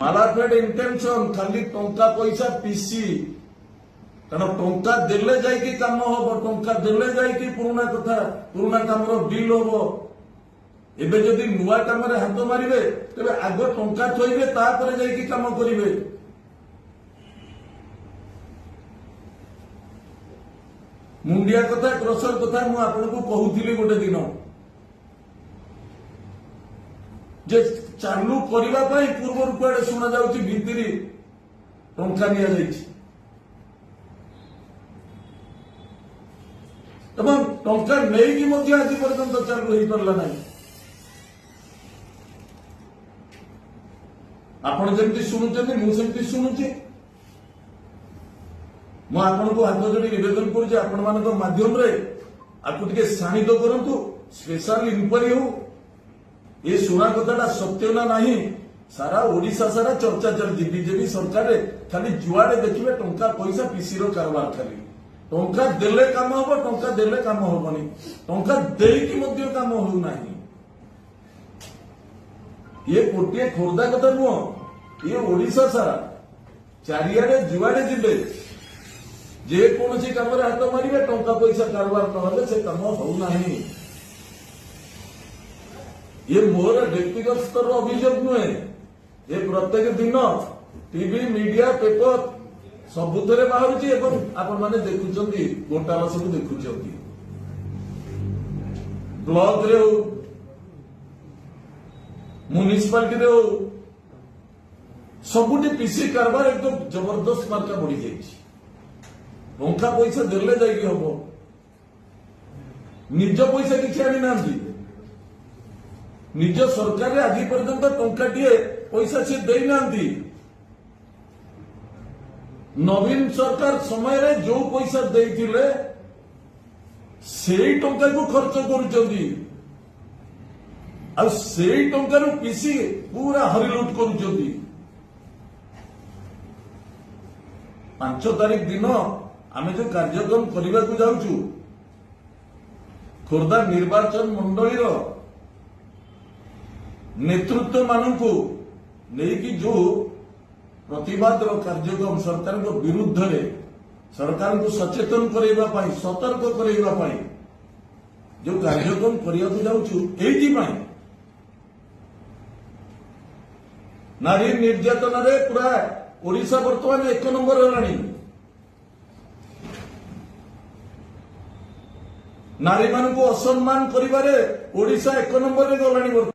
मालाफेड intention खाली टंका पैसा पीसी कारण टंका देले जाइकी काम हम टंका देले जाइकी पुराना कथा पुराना काम बिल हम एबे जदि नुआ काम हाथ मारे तेरे आग टंका थोइबे तापर जाइकी काम करिवे। मुंडिया कथा क्रसर कथा मु आपनको कहूଥିଲି गोटे दिन जे चालू करबा पई पूर्व कुआडे सुना जाउची भितरी टंका निया जाइछि एवं टंका नहीं कि मध्य आज पर्यंत चालू हो पारला नहीं। आपण जमती शुणुचंदी मु सेमती शुणुची मु आपनको हाथ जोड़ी निवेदन करूँ आपण मान माध्यम रे आपको टिके शाणित करंतु स्पेशल इंक्वारी हो ये शुणा कथाटा सत्य ना नहीं सारा ओडिशा सारा चर्चा चलती बीजेपी सरकार खाली जुआड़े देखिए टंका पैसा पीसी रो कारोबार खाली टंका देले काम हम टंका देले काम हमनी टंका देकी मध्य काम हो नहीं। ये गोटे खोर्धा कथा नुह ये ओडिशा सारा चारिआडे जुआड़े जिले जे कौन काम हाथ मारे टंका पैसा कारोबार नहले से काम हो नहीं। ये मोर व्यक्तिगत स्तर अभियोग नुहे ये प्रत्येक दिन टीवी मीडिया पेपर सबुतरे बाहर आपण माने देखुचंदी घोटाला सब देखुचंदी ब्लॉक रे हो म्युनिसिपालिटी रे हो सबुटी पीसी कारबार एकदम जबरदस्त मार्का बढ़ी जाइछि टंका पैसा देले जाइकी हम निज पैसा किसी आनी ना निज सरकार आज पर्यंत टंकाटे पैसा सी देना नवीन सरकार समय रे जो पैसा देइथिले सेई टंका को खर्च करूचंदी आ सेई टंका रो पीसी पूरा हरिलुट करूचंदी। 5 तारीख दिन आमे जो कार्यक्रम करने को जाऊचु खोर्धा निर्वाचन मंडली नेतृत्व मानू नहीं जो प्रतिवाद कार्यक्रम सरकार विरुद्ध रे सरकार को सचेतन करने सतर्क करने जो कार्यक्रम करने को जाऊचु नारी निर्यातन रे पूरा ओडिशा वर्तमान 1 नंबर होलानी नारी मान को असम्मान करिबारे ओडिशा 1 नंबर रे गलानी।